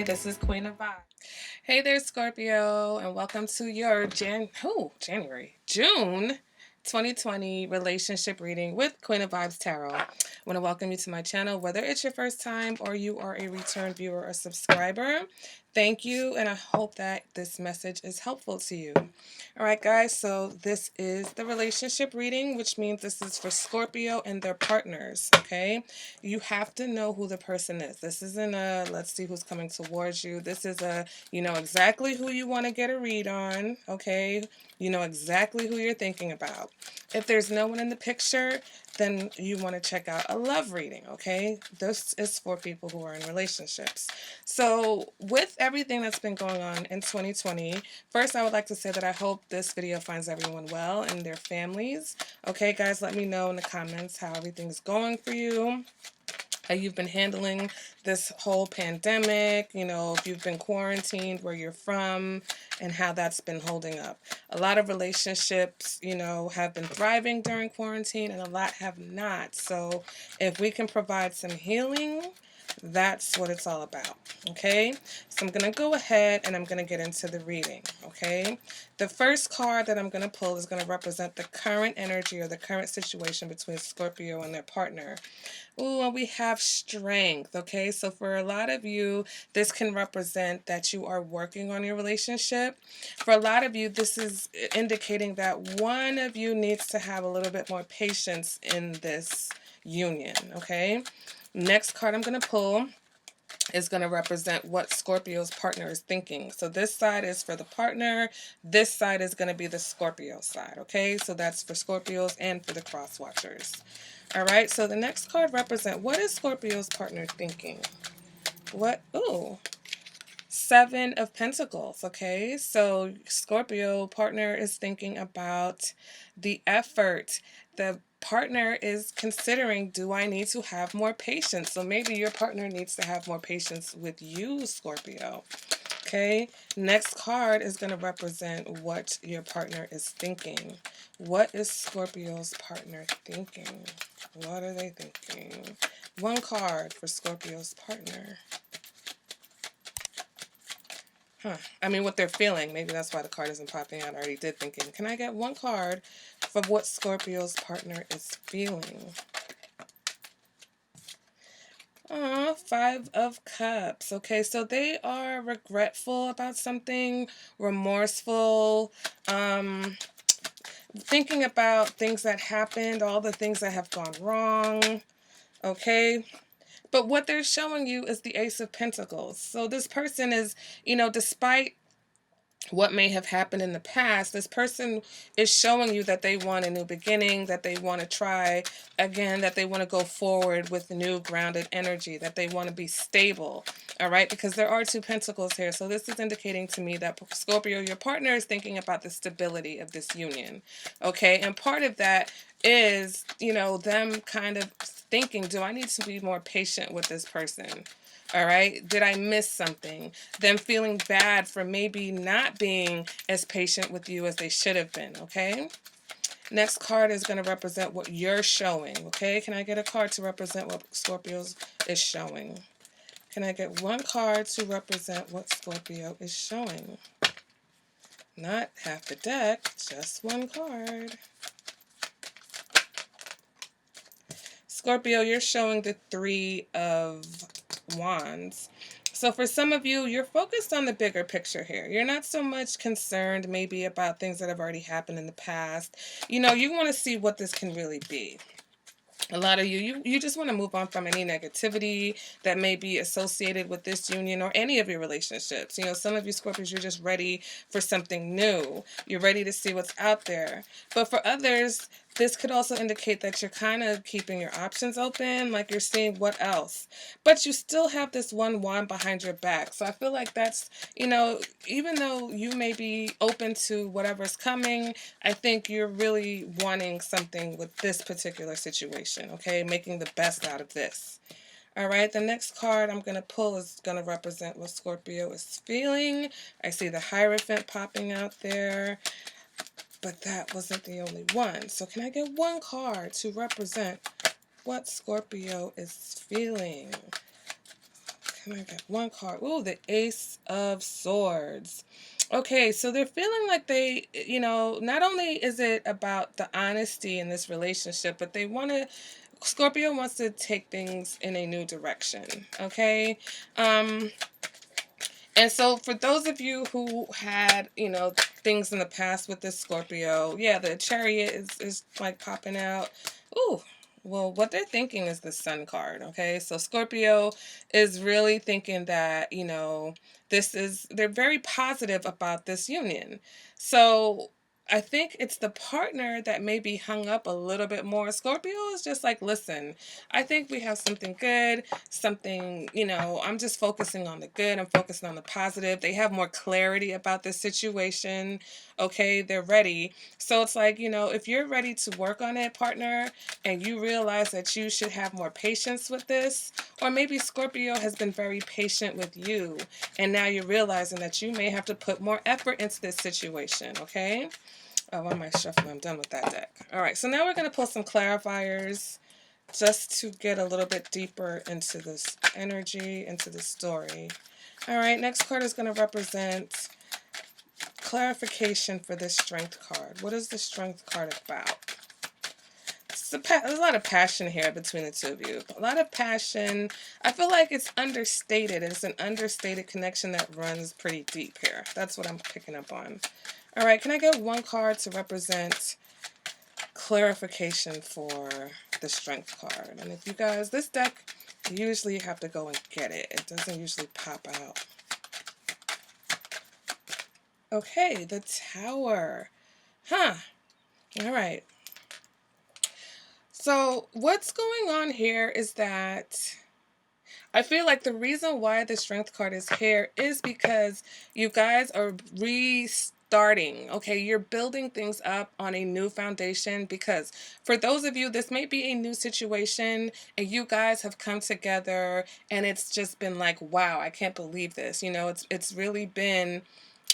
this is Queen of Vibe. Hey there, Scorpio, and welcome to your June 2020 relationship reading with Queen of Vibes Tarot. I want to welcome you to my channel, whether it's your first time or you are a return viewer or subscriber. Thank you, and I hope that this message is helpful to you. All right, guys, so this is the relationship reading, which means this is for Scorpio and their partners, okay? You have to know who the person is. This isn't a let's see who's coming towards you. This is a you know exactly who you want to get a read on, okay? You know exactly who you're thinking about. If there's no one in the picture, then you want to check out a love reading, okay? This is for people who are in relationships. So, with everything that's been going on in 2020, first I would like to say that I hope this video finds everyone well and their families. Okay, guys, let me know in the comments how everything's going for you, how you've been handling this whole pandemic, if you've been quarantined, where you're from, and how that's been holding up. A lot of relationships, have been thriving during quarantine, and a lot have not. So if we can provide some healing, that's what it's all about, okay? So I'm going to go ahead and I'm going to get into the reading, okay? The first card that I'm going to pull is going to represent the current energy or the current situation between Scorpio and their partner. Ooh, and we have strength, okay? So for a lot of you, this can represent that you are working on your relationship. For a lot of you, this is indicating that one of you needs to have a little bit more patience in this union, okay? Next card I'm going to pull is going to represent what Scorpio's partner is thinking. So this side is for the partner. This side is going to be the Scorpio side, okay? So that's for Scorpios and for the cross watchers. All right, so the next card represents what is Scorpio's partner thinking? Seven of Pentacles, okay? So Scorpio partner is thinking about the effort. The partner is considering, do I need to have more patience? So maybe your partner needs to have more patience with you, Scorpio. Okay, next card is going to represent what your partner is thinking. What is Scorpio's partner thinking? What are they thinking? One card for Scorpio's partner. What they're feeling. Maybe that's why the card isn't popping out. I already did thinking. Can I get one card for what Scorpio's partner is feeling? Five of Cups. Okay, so they are regretful about something, remorseful, thinking about things that happened, all the things that have gone wrong. Okay, but what they're showing you is the Ace of Pentacles. So this person is, despite what may have happened in the past, this person is showing you that they want a new beginning, that they want to try again, that they want to go forward with new grounded energy, that they want to be stable. All right, because there are two pentacles here. So this is indicating to me that Scorpio, your partner, is thinking about the stability of this union. Okay, and part of that is, them kind of thinking, do I need to be more patient with this person? All right. Did I miss something? Them feeling bad for maybe not being as patient with you as they should have been. Okay. Next card is going to represent what you're showing. Okay. Can I get a card to represent what Scorpio is showing? Can I get one card to represent what Scorpio is showing? Not half the deck, just one card. Scorpio, you're showing the Three of Wands. So for some of you, you're focused on the bigger picture here. You're not so much concerned maybe about things that have already happened in the past. You want to see what this can really be. A lot of you just want to move on from any negativity that may be associated with this union or any of your relationships. Some of you Scorpios, you're just ready for something new. You're ready to see what's out there. But for others, this could also indicate that you're kind of keeping your options open, like you're seeing what else. But you still have this one wand behind your back. So I feel like that's, even though you may be open to whatever's coming, I think you're really wanting something with this particular situation, okay? Making the best out of this. All right, the next card I'm going to pull is going to represent what Scorpio is feeling. I see the Hierophant popping out there, but that wasn't the only one. So can I get one card to represent what Scorpio is feeling? Can I get one card? Ooh, the Ace of Swords. Okay, so they're feeling like they, not only is it about the honesty in this relationship, but they want to, Scorpio wants to take things in a new direction, okay? And so for those of you who had, things in the past with this Scorpio, yeah, the Chariot is like popping out. Ooh, well, what they're thinking is the Sun card, okay? So Scorpio is really thinking that, they're very positive about this union. So I think it's the partner that may be hung up a little bit more. Scorpio is just like, listen, I think we have something good, something, I'm just focusing on the good. I'm focusing on the positive. They have more clarity about this situation. Okay, they're ready. So it's like, if you're ready to work on it, partner, and you realize that you should have more patience with this, or maybe Scorpio has been very patient with you, and now you're realizing that you may have to put more effort into this situation, okay? Oh, why am I shuffling? I'm done with that deck. All right, so now we're going to pull some clarifiers just to get a little bit deeper into this energy, into the story. All right, next card is going to represent clarification for this Strength card. What is the Strength card about? There's a lot of passion here between the two of you. A lot of passion. I feel like it's understated. It's an understated connection that runs pretty deep here. That's what I'm picking up on. All right, can I get one card to represent clarification for the Strength card? And if you guys, this deck, you usually have to go and get it. It doesn't usually pop out. Okay, the Tower. Huh. All right. So what's going on here is that I feel like the reason why the Strength card is here is because you guys are restarting. Okay, you're building things up on a new foundation, because for those of you, this may be a new situation and you guys have come together and it's just been like, wow, I can't believe this. It's really been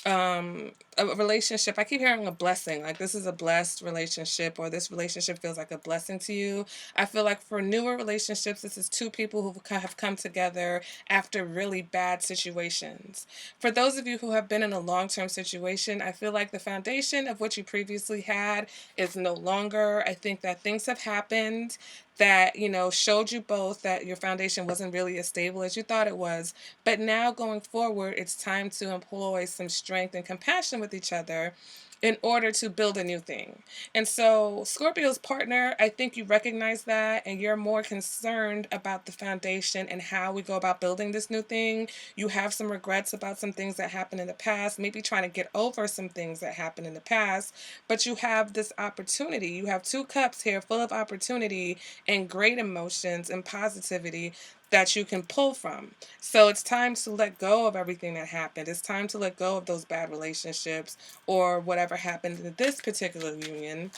a relationship. I keep hearing a blessing, like this is a blessed relationship, or this relationship feels like a blessing to you. I feel like for newer relationships, this is two people who have come together after really bad situations. For those of you who have been in a long-term situation, I feel like the foundation of what you previously had is no longer. I think that things have happened that, showed you both that your foundation wasn't really as stable as you thought it was. But now going forward, it's time to employ some strength and compassion with each other in order to build a new thing. And so Scorpio's partner, I think you recognize that, and you're more concerned about the foundation and how we go about building this new thing. You have some regrets about some things that happened in the past, maybe trying to get over some things that happened in the past, but you have this opportunity. You have two cups here full of opportunity and great emotions and positivity that you can pull from. So it's time to let go of everything that happened. It's time to let go of those bad relationships or whatever happened in this particular union,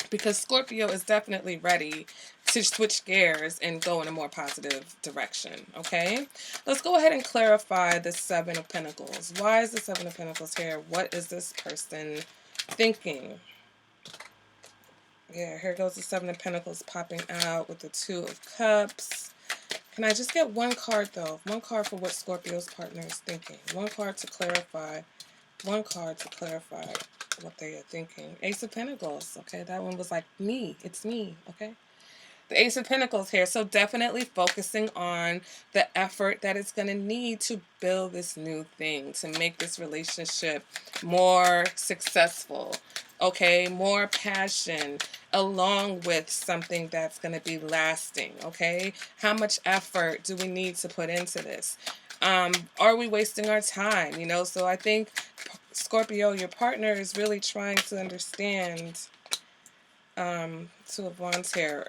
because Scorpio is definitely ready to switch gears and go in a more positive direction, okay? Let's go ahead and clarify the Seven of Pentacles. Why is the Seven of Pentacles here? What is this person thinking? Yeah, here goes the Seven of Pentacles popping out with the Two of Cups. Can I just get one card, though? One card for what Scorpio's partner is thinking. One card to clarify. One card to clarify what they are thinking. Ace of Pentacles. Okay, that one was like me. It's me. Okay. The Ace of Pentacles here. So definitely focusing on the effort that it's going to need to build this new thing, to make this relationship more successful. Okay, more passion along with something that's going to be lasting. Okay, how much effort do we need to put into this? Are we wasting our time? So I think Scorpio, your partner is really trying to understand, Two of Wands here,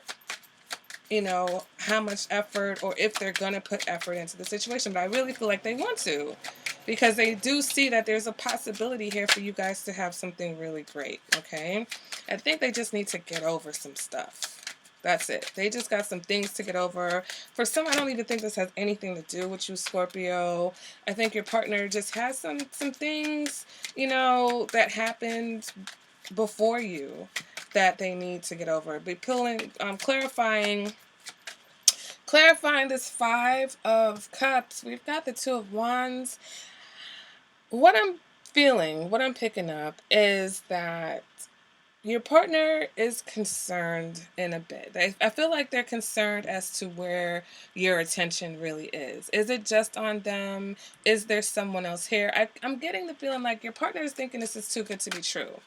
how much effort, or if they're going to put effort into the situation. But I really feel like they want to, because they do see that there's a possibility here for you guys to have something really great, okay? I think they just need to get over some stuff. That's it. They just got some things to get over. For some, I don't even think this has anything to do with you, Scorpio. I think your partner just has some things, that happened before you that they need to get over. Be clarifying Clarifying this Five of Cups, we've got the Two of Wands. What I'm feeling, what I'm picking up is that your partner is concerned in a bit. I feel like they're concerned as to where your attention really is. Is it just on them? Is there someone else here? I'm getting the feeling like your partner is thinking this is too good to be true.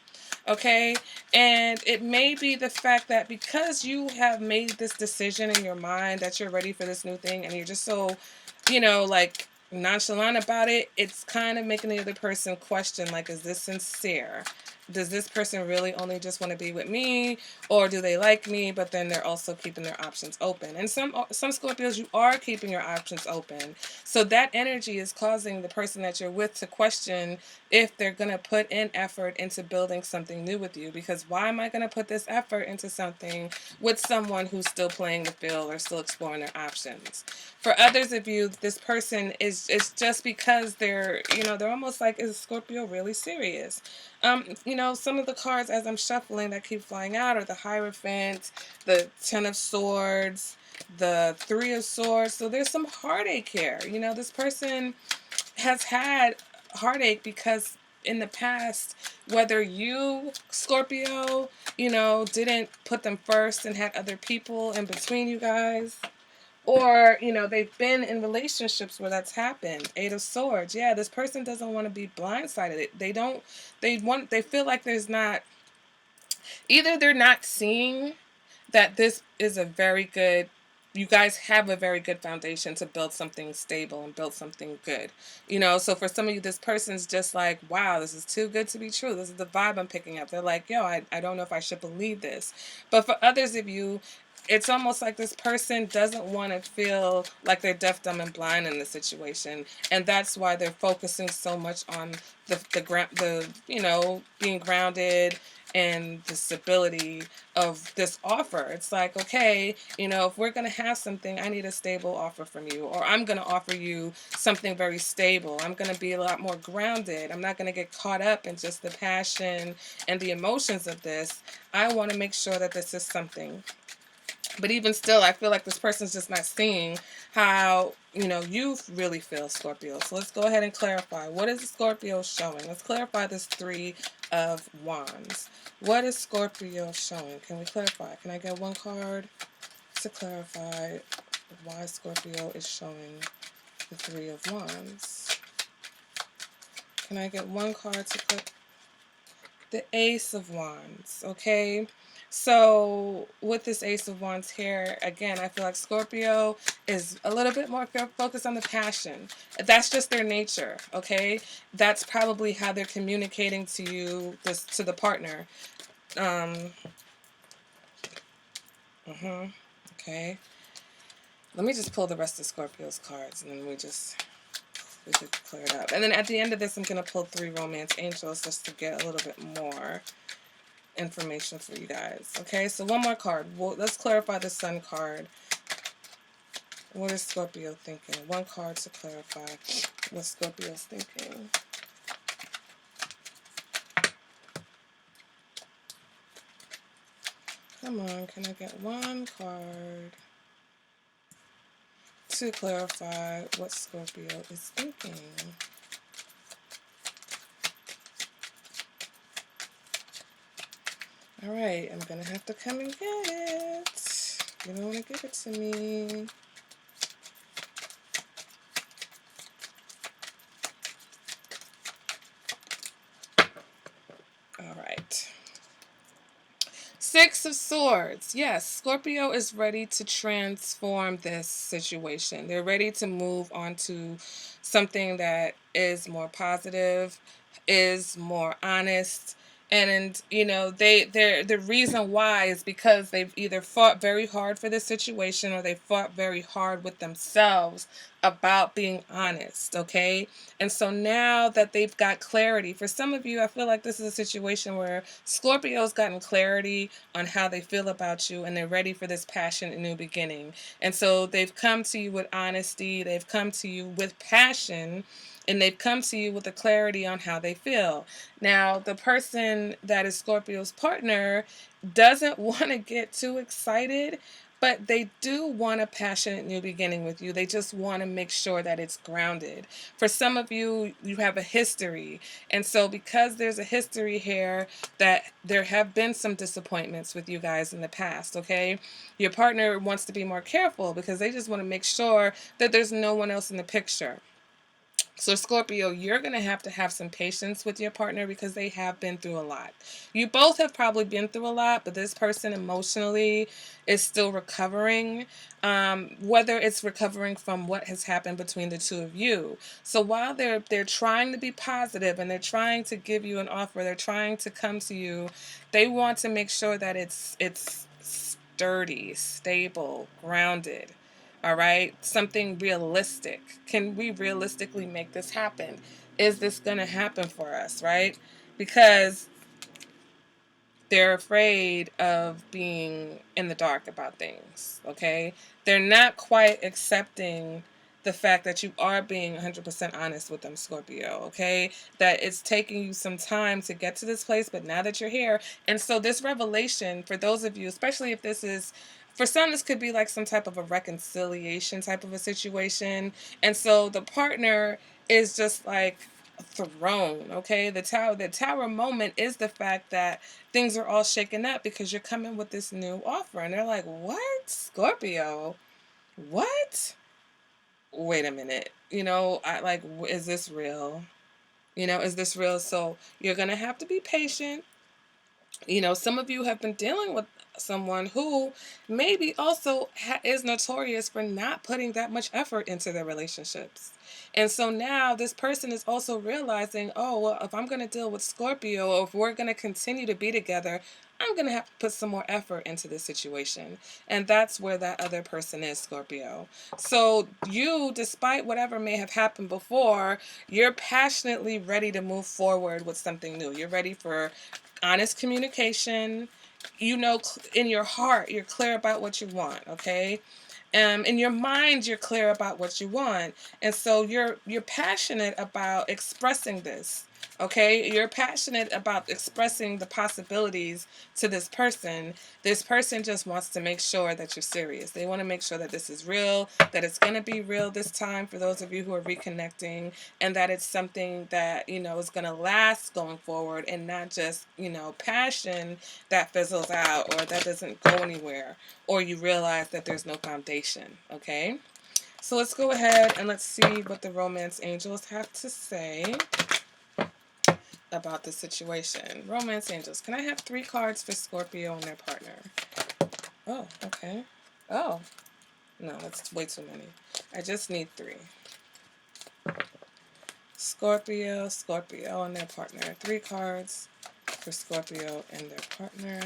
Okay? And it may be the fact that because you have made this decision in your mind that you're ready for this new thing and you're just so, like nonchalant about it, it's kind of making the other person question, like, is this sincere? Does this person really only just want to be with me, or do they like me but then they're also keeping their options open? And some Scorpios, you are keeping your options open, so that energy is causing the person that you're with to question if they're going to put in effort into building something new with you, because why am I going to put this effort into something with someone who's still playing the field or still exploring their options? For others of you, this person is just because they're almost like, is Scorpio really serious? Some of the cards as I'm shuffling that keep flying out are the Hierophant, the Ten of Swords, the Three of Swords. So there's some heartache here. This person has had heartache because in the past, whether you, Scorpio, didn't put them first and had other people in between you guys, or they've been in relationships where that's happened. Eight of Swords. Yeah, this person doesn't want to be blindsided. They feel like there's not, either they're not seeing that this is a very good, you guys have a very good foundation to build something stable and build something good. So for some of you, this person's just like, wow, this is too good to be true. This is the vibe I'm picking up. They're like, yo, I don't know if I should believe this. But for others of you, it's almost like this person doesn't want to feel like they're deaf, dumb, and blind in the situation, and that's why they're focusing so much on being grounded and the stability of this offer. It's like, okay, if we're going to have something, I need a stable offer from you, or I'm going to offer you something very stable. I'm going to be a lot more grounded. I'm not going to get caught up in just the passion and the emotions of this. I want to make sure that this is something. But even still, I feel like this person's just not seeing how, you really feel, Scorpio. So let's go ahead and clarify. What is Scorpio showing? Let's clarify this Three of Wands. What is Scorpio showing? Can we clarify? Can I get one card to clarify why Scorpio is showing the Three of Wands? Can I get one card to clarify? The Ace of Wands, okay? So with this Ace of Wands here, again, I feel like Scorpio is a little bit more focused on the passion. That's just their nature, okay? That's probably how they're communicating to you, to the partner. Okay. Let me just pull the rest of Scorpio's cards, and then we should clear it up. And then at the end of this, I'm going to pull 3 Romance Angels just to get a little bit more information for you guys. Okay, so one more card. Let's clarify the Sun card. What is Scorpio thinking? One card to clarify what Scorpio's thinking. Come on, can I get one card to clarify what Scorpio is thinking? All right, I'm going to have to come and get it. You don't want to give it to me. All right. Six of Swords. Yes, Scorpio is ready to transform this situation. They're ready to move on to something that is more positive, is more honest. And the reason why is because they've either fought very hard for this situation, or they fought very hard with themselves about being honest, okay? And so now that they've got clarity, for some of you, I feel like this is a situation where Scorpio's gotten clarity on how they feel about you, and they're ready for this passion and new beginning. And so they've come to you with honesty, they've come to you with passion, and they've come to you with a clarity on how they feel. Now, the person that is Scorpio's partner doesn't want to get too excited but they do want a passionate new beginning with you. They just want to make sure that it's grounded. For some of you, you have a history. And so because there's a history here, that there have been some disappointments with you guys in the past, okay? Your partner wants to be more careful because they just want to make sure that there's no one else in the picture. So Scorpio, you're going to have some patience with your partner because they have been through a lot. You both have probably been through a lot, but this person emotionally is still recovering, whether it's recovering from what has happened between the two of you. So while they're trying to be positive and they're trying to give you an offer, they're trying to come to you, they want to make sure that it's sturdy, stable, grounded. All right, something realistic. Can we realistically make this happen? Is this going to happen for us, right? Because they're afraid of being in the dark about things, okay? They're not quite accepting the fact that you are being 100% honest with them, Scorpio, okay? That it's taking you some time to get to this place, but now that you're here. And so this revelation, for those of you, especially if this is, for some, this could be like some type of a reconciliation type of a situation. And so the partner is just like thrown, okay? The tower moment is the fact that things are all shaken up because you're coming with this new offer. And they're like, what? Scorpio? What? Wait a minute. Is this real? Is this real? So you're going to have to be patient. Some of you have been dealing with someone who maybe also is notorious for not putting that much effort into their relationships. And so now this person is also realizing, oh, well, if I'm going to deal with Scorpio, or if we're going to continue to be together, I'm going to have to put some more effort into this situation. And that's where that other person is, Scorpio. So you, despite whatever may have happened before, you're passionately ready to move forward with something new. You're ready for honest communication. In your heart, you're clear about what you want, okay? In your mind, you're clear about what you want. And so you're passionate about expressing this. Okay? You're passionate about expressing the possibilities to this person. This person just wants to make sure that you're serious. They want to make sure that this is real, that it's going to be real this time for those of you who are reconnecting, and that it's something that, is going to last going forward, and not just, passion that fizzles out or that doesn't go anywhere, or you realize that there's no foundation, okay? So let's go ahead and let's see what the romance angels have to say about the situation. Romance angels, can I have 3 cards for Scorpio and their partner? Oh, okay. Oh, no, that's way too many. I just need 3. Scorpio and their partner. 3 cards for Scorpio and their partner.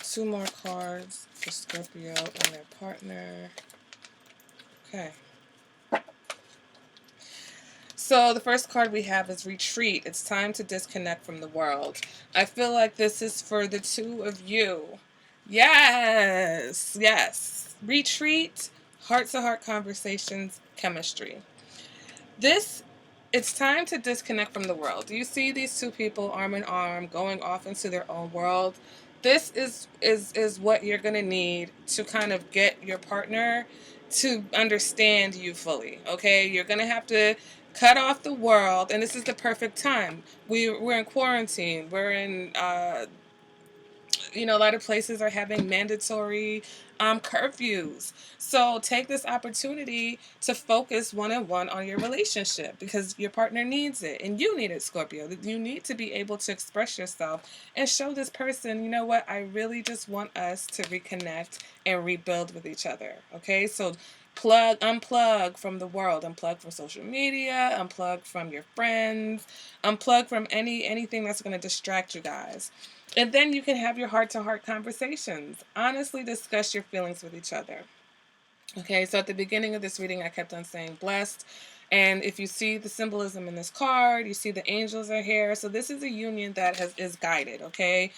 2 more cards for Scorpio and their partner. Okay. So the first card we have is Retreat. It's time to disconnect from the world. I feel like this is for the 2 of you. Yes. Retreat, heart-to-heart conversations, chemistry. It's time to disconnect from the world. Do you see these 2 people arm in arm going off into their own world? This is what you're going to need to kind of get your partner to understand you fully, okay? You're going to have to cut off the world, and this is the perfect time. We're in quarantine. We're in a lot of places are having mandatory curfews. So take this opportunity to focus one-on-one on your relationship, because your partner needs it and you need it, Scorpio. You need to be able to express yourself and show this person, you know what, I really just want us to reconnect and rebuild with each other. Okay, so unplug from the world, unplug from social media, unplug from your friends, unplug from anything that's going to distract you guys. And then you can have your heart-to-heart conversations. Honestly discuss your feelings with each other. Okay, so at the beginning of this reading, I kept on saying blessed. And if you see the symbolism in this card, you see the angels are here. So this is a union that is guided, okay?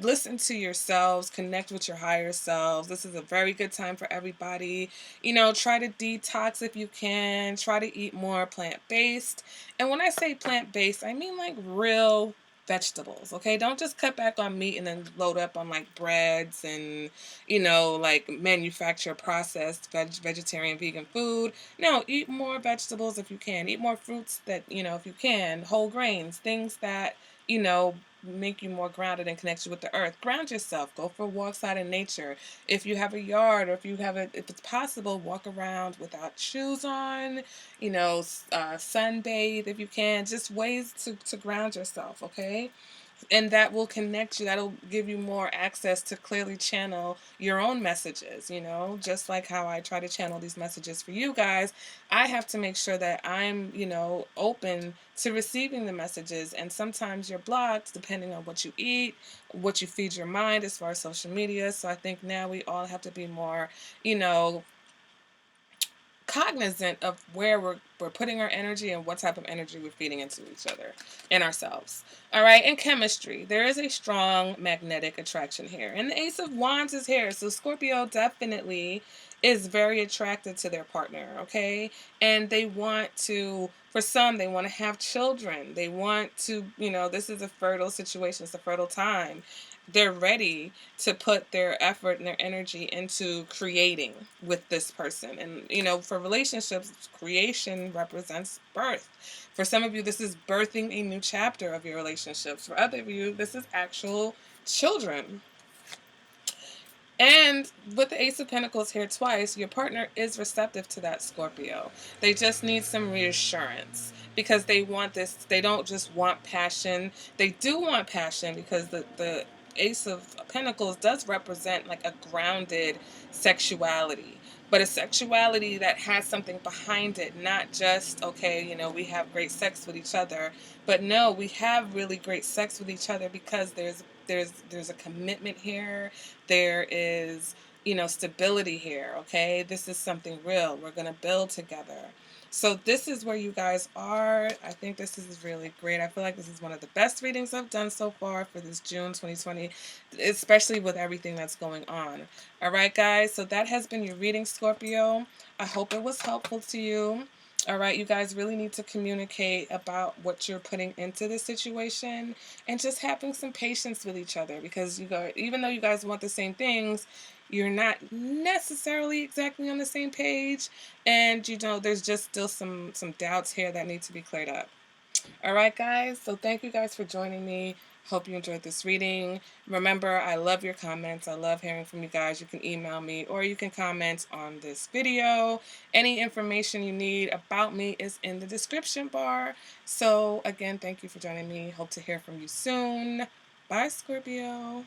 Listen to yourselves, connect with your higher selves. This is a very good time for everybody. Try to detox if you can. Try to eat more plant-based. And when I say plant-based, I mean like real vegetables, okay? Don't just cut back on meat and then load up on like breads and, like manufacture processed vegetarian, vegan food. No, eat more vegetables if you can. Eat more fruits that, if you can, whole grains, things that, make you more grounded and connect you with the earth. Ground yourself. Go for walks out in nature. If you have a yard, or if it's possible, walk around without shoes on, sunbathe if you can. Just ways to ground yourself, okay? And that will connect you. That'll give you more access to clearly channel your own messages, just like how I try to channel these messages for you guys. I have to make sure that I'm, open to receiving the messages. And sometimes you're blocked depending on what you eat, what you feed your mind as far as social media. So I think now we all have to be more, you know, cognizant of where we're putting our energy and what type of energy we're feeding into each other and ourselves. All right, in chemistry, there is a strong magnetic attraction here. And the Ace of Wands is here. So Scorpio definitely is very attracted to their partner, okay? And they want to, for some, they want to have children. They want to, this is a fertile situation. It's a fertile time. They're ready to put their effort and their energy into creating with this person. And, for relationships, creation represents birth. For some of you, this is birthing a new chapter of your relationships. For other of you, this is actual children. And with the Ace of Pentacles here twice, your partner is receptive to that, Scorpio. They just need some reassurance because they want this. They don't just want passion. They do want passion because the Ace of Pentacles does represent like a grounded sexuality, but a sexuality that has something behind it, not just, okay, we have great sex with each other, but no, we have really great sex with each other because there's a commitment here. There is, stability here, okay? This is something real. We're going to build together. So this is where you guys are. I think this is really great. I feel like this is one of the best readings I've done so far for this June 2020, especially with everything that's going on. All right, guys. So that has been your reading, Scorpio. I hope it was helpful to you. All right, you guys really need to communicate about what you're putting into this situation and just having some patience with each other because even though you guys want the same things, you're not necessarily exactly on the same page, and there's just still some doubts here that need to be cleared up. All right, guys. So thank you guys for joining me. Hope you enjoyed this reading. Remember, I love your comments. I love hearing from you guys. You can email me or you can comment on this video. Any information you need about me is in the description bar. So again, thank you for joining me. Hope to hear from you soon. Bye, Scorpio.